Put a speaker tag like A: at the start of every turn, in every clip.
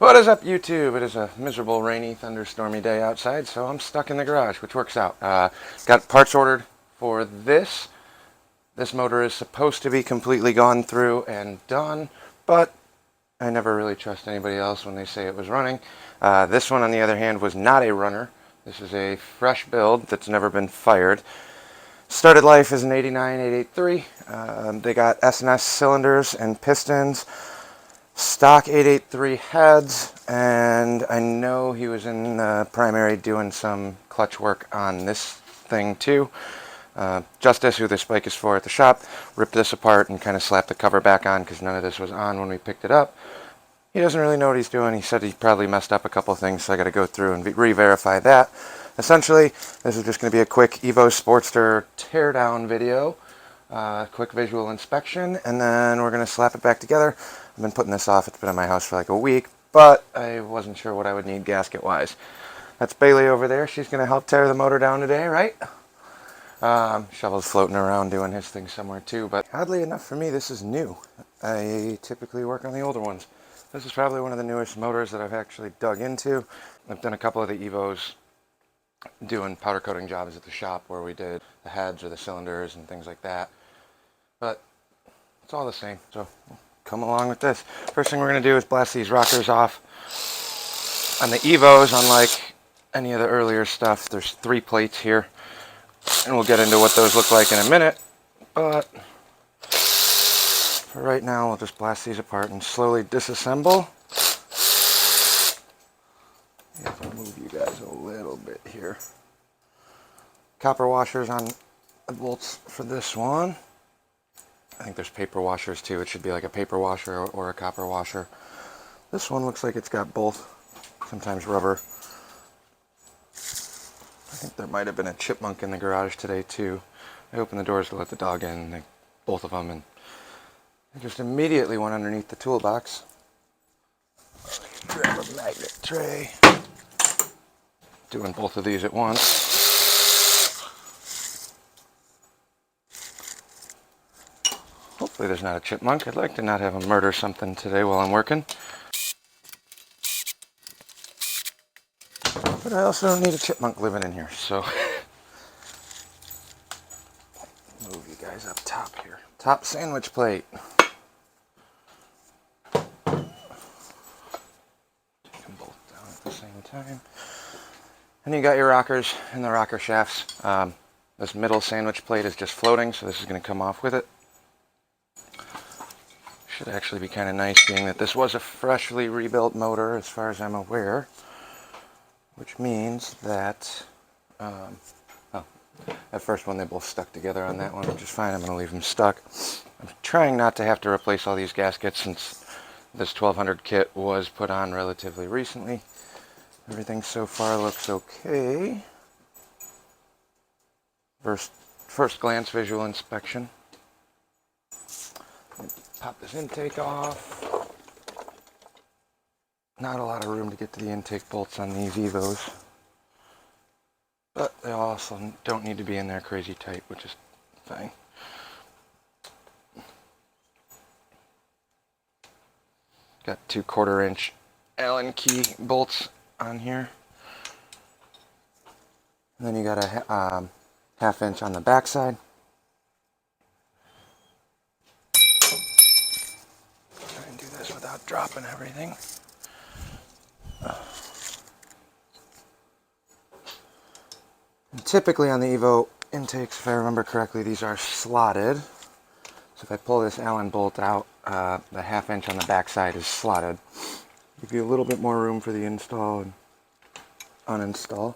A: What is up, YouTube? It is a miserable, rainy, thunderstormy day outside, so I'm stuck in the garage, which works out. Got parts ordered for this. This motor is supposed to be completely gone through and done, but I never really trust anybody else when they say it was running. This one, on the other hand, was not a runner. This is a fresh build that's never been fired. Started life as an 89 883. They got S&S cylinders and pistons. Stock 883 heads, and I know he was in the primary doing some clutch work on this thing too. Justice, who this bike is for at the shop, ripped this apart and kind of slapped the cover back on because none of this was on when we picked it up. He doesn't really know what he's doing. He said he probably messed up a couple things, so I got to go through and re-verify that. Essentially, this is just going to be a quick Evo Sportster teardown video. Quick visual inspection, and then we're going to slap it back together. I've been putting this off. It's been in my house for like a week, but I wasn't sure what I would need gasket-wise. That's Bailey over there. She's going to help tear the motor down today, right? Shovel's floating around doing his thing somewhere too, but oddly enough for me, this is new. I typically work on the older ones. This is probably one of the newest motors that I've actually dug into. I've done a couple of the Evos doing powder coating jobs at the shop where we did the heads or the cylinders and things like that. But it's all the same, so come along with this. First thing we're going to do is blast these rockers off. On the Evos, unlike any of the earlier stuff, there's 3 plates here, and we'll get into what those look like in a minute. But for right now, we'll just blast these apart and slowly disassemble. I'll move you guys a little bit here. Copper washers on the bolts for this one. I think there's paper washers too. It should be like a paper washer or a copper washer. This one looks like it's got both, sometimes rubber. I think there might have been a chipmunk in the garage today too. I opened the doors to let the dog in, both of them, and they just immediately went underneath the toolbox. Grab a magnet tray. Doing both of these at once. Hopefully there's not a chipmunk. I'd like to not have him murder something today while I'm working. But I also don't need a chipmunk living in here, so move you guys up top here. Top sandwich plate. Take them both down at the same time. And you got your rockers and the rocker shafts. This middle sandwich plate is just floating, so this is going to come off with it. Should actually be kind of nice, being that this was a freshly rebuilt motor as far as I'm aware. Which means that, that first one they both stuck together on that one, which is fine. I'm going to leave them stuck. I'm trying not to have to replace all these gaskets since this 1200 kit was put on relatively recently. Everything so far looks okay. First glance visual inspection. Pop this intake off. Not a lot of room to get to the intake bolts on these Evos. But they also don't need to be in there crazy tight, which is fine. Got 2/4 inch Allen key bolts on here. And then you got a 1/2 inch on the back side. Try and do this without dropping everything. And typically on the Evo intakes, if I remember correctly, these are slotted. So if I pull this Allen bolt out, the 1/2 inch on the back side is slotted. Give you a little bit more room for the install and uninstall.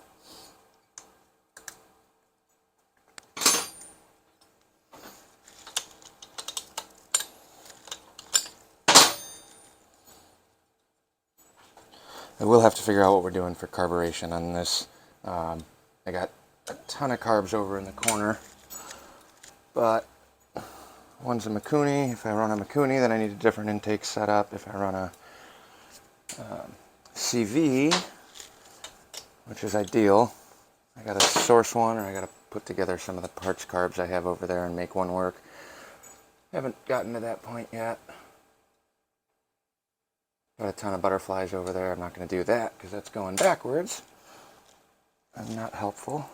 A: I will have to figure out what we're doing for carburation on this. I got a ton of carbs over in the corner, but one's a Mikuni. If I run a Mikuni, then I need a different intake setup. If I run a CV, which is ideal, I got to source one, or I got to put together some of the parts carbs I have over there and make one work. Haven't gotten to that point yet. Got a ton of butterflies over there. I'm not going to do that because that's going backwards and not helpful.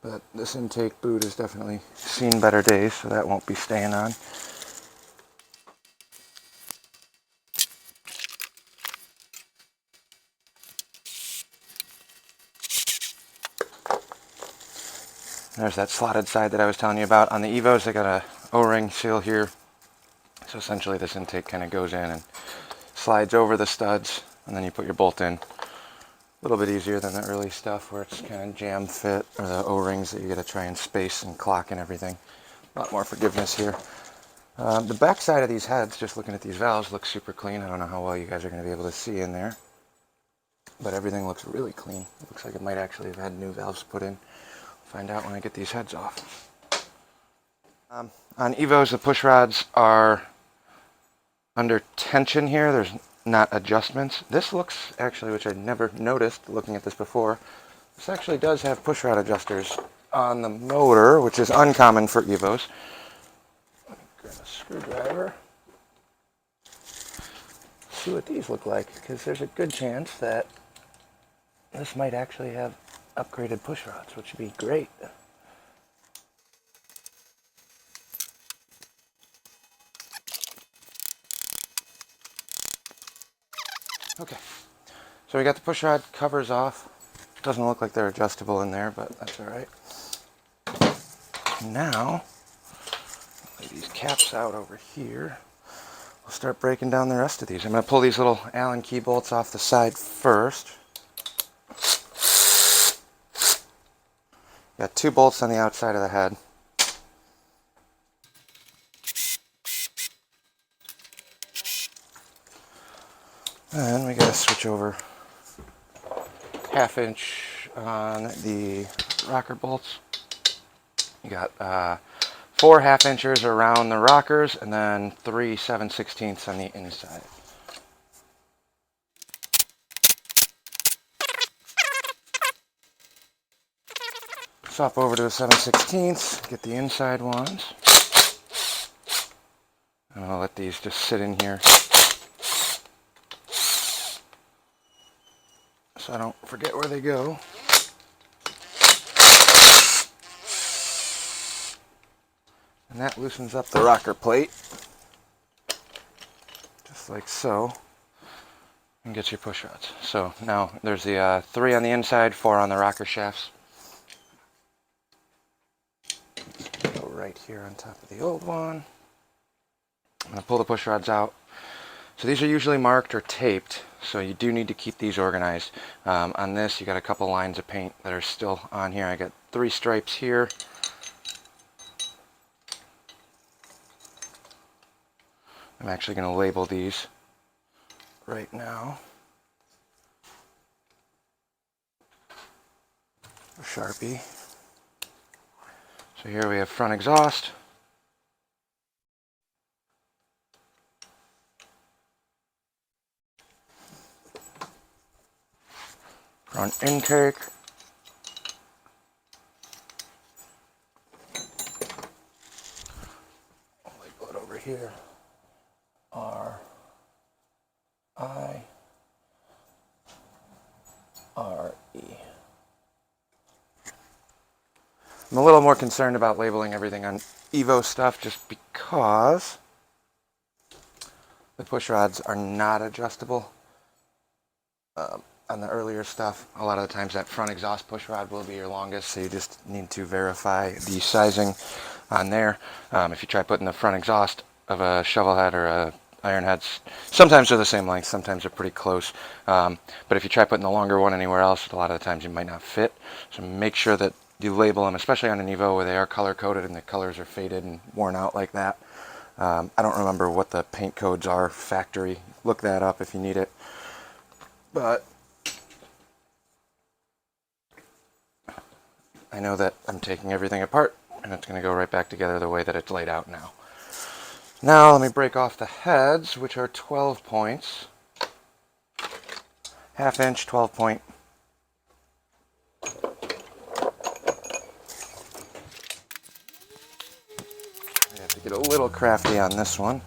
A: But this intake boot has definitely seen better days, so that won't be staying on. There's that slotted side that I was telling you about. On the Evos, they got a O-ring seal here. So essentially this intake kind of goes in and slides over the studs, and then you put your bolt in. A little bit easier than the early stuff where it's kind of jam fit, or the O-rings that you got to try and space and clock and everything. A lot more forgiveness here. The back side of these heads, just looking at these valves, looks super clean. I don't know how well you guys are going to be able to see in there, but everything looks really clean. It looks like it might actually have had new valves put in. Find out when I get these heads off. On Evos, the push rods are under tension here. There's not adjustments. This looks actually, which I'd never noticed looking at this before, this actually does have push rod adjusters on the motor, which is uncommon for Evos. Let me grab a screwdriver. See what these look like, because there's a good chance that this might actually have upgraded push rods, which would be great. Okay, so we got the push rod covers off. Doesn't look like they're adjustable in there, but that's all right. Now, lay these caps out over here. We'll start breaking down the rest of these. I'm going to pull these little Allen key bolts off the side first. Got 2 bolts on the outside of the head. And we got to switch over 1/2 inch on the rocker bolts. You got 4 1/2 inches around the rockers, and then 3 7/16 on the inside. Swap over to a 7/16, get the inside ones. And I'll let these just sit in here so I don't forget where they go. And that loosens up the rocker plate, just like so, and gets your push rods. So now there's the 3 on the inside, 4 on the rocker shafts. Go right here on top of the old one. I'm going to pull the push rods out. So these are usually marked or taped, so you do need to keep these organized. On this, you got a couple lines of paint that are still on here. I got 3 stripes here. I'm actually going to label these right now. A Sharpie. So here we have front exhaust. Front intake. I'll label it over here. R-I-R-E. I'm a little more concerned about labeling everything on Evo stuff just because the push rods are not adjustable. On the earlier stuff, a lot of the times that front exhaust push rod will be your longest, so you just need to verify the sizing on there. If you try putting the front exhaust of a shovel head or a iron head, sometimes they're the same length, sometimes they're pretty close. But if you try putting the longer one anywhere else, a lot of the times it might not fit. So make sure that you label them, especially on an Evo where they are color coded and the colors are faded and worn out like that. I don't remember what the paint codes are factory. Look that up if you need it. But I know that I'm taking everything apart and it's going to go right back together the way that it's laid out now. Now let me break off the heads, which are 12 points. 1/2 inch, 12 point. to get a little crafty on this one,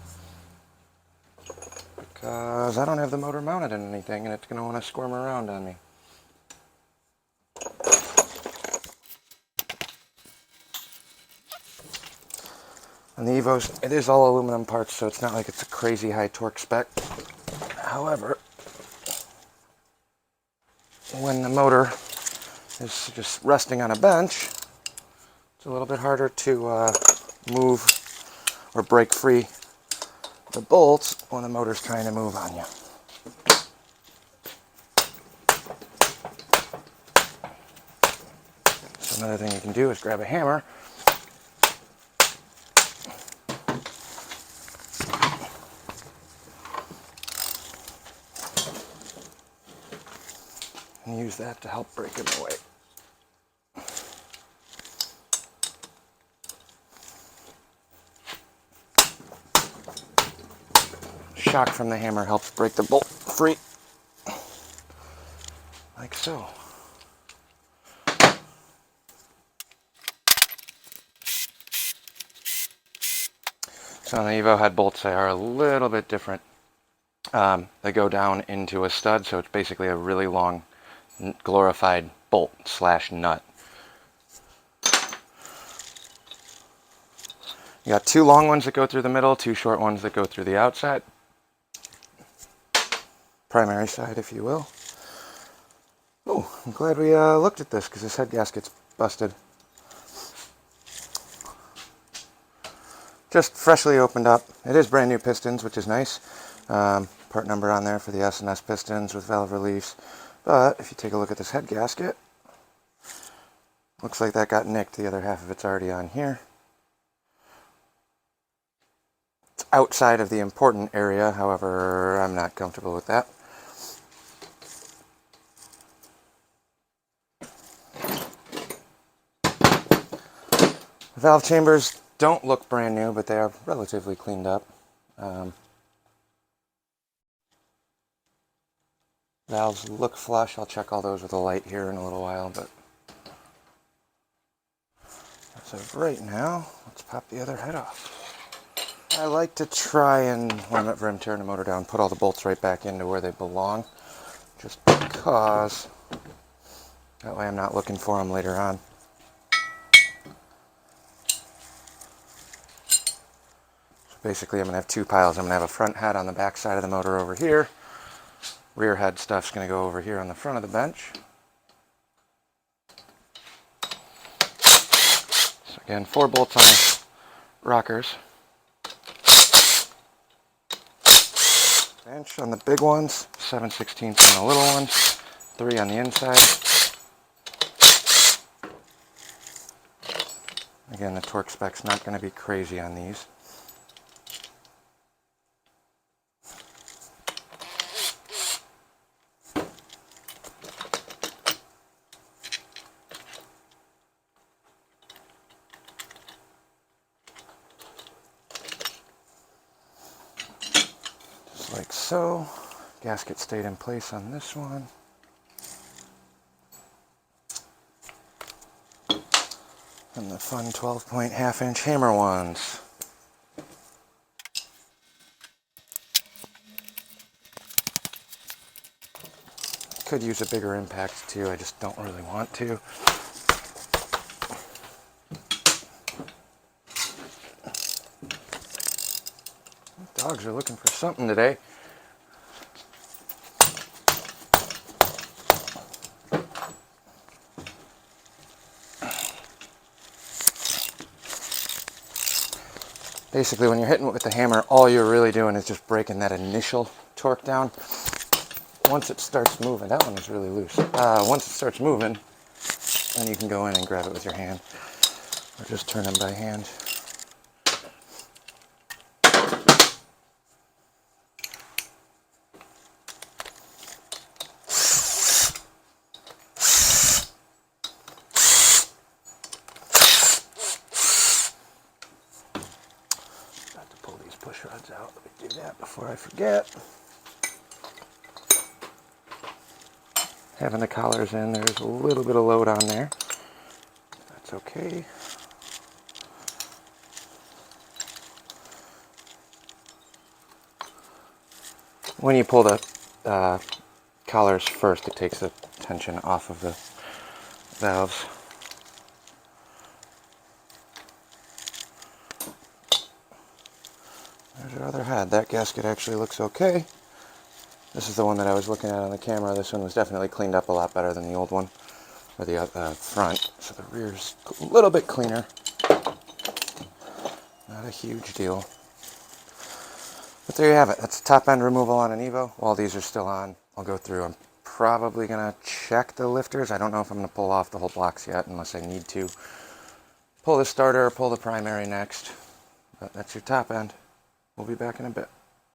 A: because I don't have the motor mounted in anything and it's going to want to squirm around on me. On the Evos, it is all aluminum parts, so it's not like it's a crazy high torque spec. However, when the motor is just resting on a bench, it's a little bit harder to move or break free the bolts when the motor's trying to move on you. So another thing you can do is grab a hammer and use that to help break them away. Shock from the hammer helps break the bolt free, like so. So on the Evo head bolts, they are a little bit different. They go down into a stud, so it's basically a really long glorified bolt slash nut. You got two long ones that go through the middle, two short ones that go through the outside. Primary side, if you will. Oh, I'm glad we looked at this, because this head gasket's busted. Just freshly opened up. It is brand new pistons, which is nice. Part number on there for the S&S pistons with valve reliefs. But if you take a look at this head gasket, looks like that got nicked. The other half of it's already on here. It's outside of the important area, however, I'm not comfortable with that. The valve chambers don't look brand new, but they are relatively cleaned up. Valves look flush. I'll check all those with a light here in a little while, but as of right now, let's pop the other head off. I like to try and, whenever I'm tearing a motor down, put all the bolts right back into where they belong, just because that way I'm not looking for them later on. So basically I'm going to have two piles. I'm going to have a front head on the back side of the motor over here. Rear head stuff's going to go over here on the front of the bench. So again, 4 bolts on the rockers. Bench on the big ones, 7/16 on the little ones, 3 on the inside. Again, the torque spec's not going to be crazy on these. Like so. Gasket stayed in place on this one. And the fun 12-point half-inch hammer ones. Could use a bigger impact too, I just don't really want to. Dogs are looking for something today. Basically, when you're hitting it with the hammer, all you're really doing is just breaking that initial torque down. Once it starts moving, that one is really loose. Once it starts moving, then you can go in and grab it with your hand, or just turn them by hand. Pushrods out. Let me do that before I forget. Having the collars in, there's a little bit of load on there. That's okay. when you pull the collars first, it takes the tension off of the valves. There's our other head. That gasket actually looks okay. This is the one that I was looking at on the camera. This one was definitely cleaned up a lot better than the old one, or the front. So the rear's a little bit cleaner. Not a huge deal. But there you have it. That's top end removal on an Evo. While these are still on, I'll go through. I'm probably going to check the lifters. I don't know if I'm going to pull off the whole blocks yet unless I need to. Pull the starter or pull the primary next. But that's your top end. We'll be back in a bit.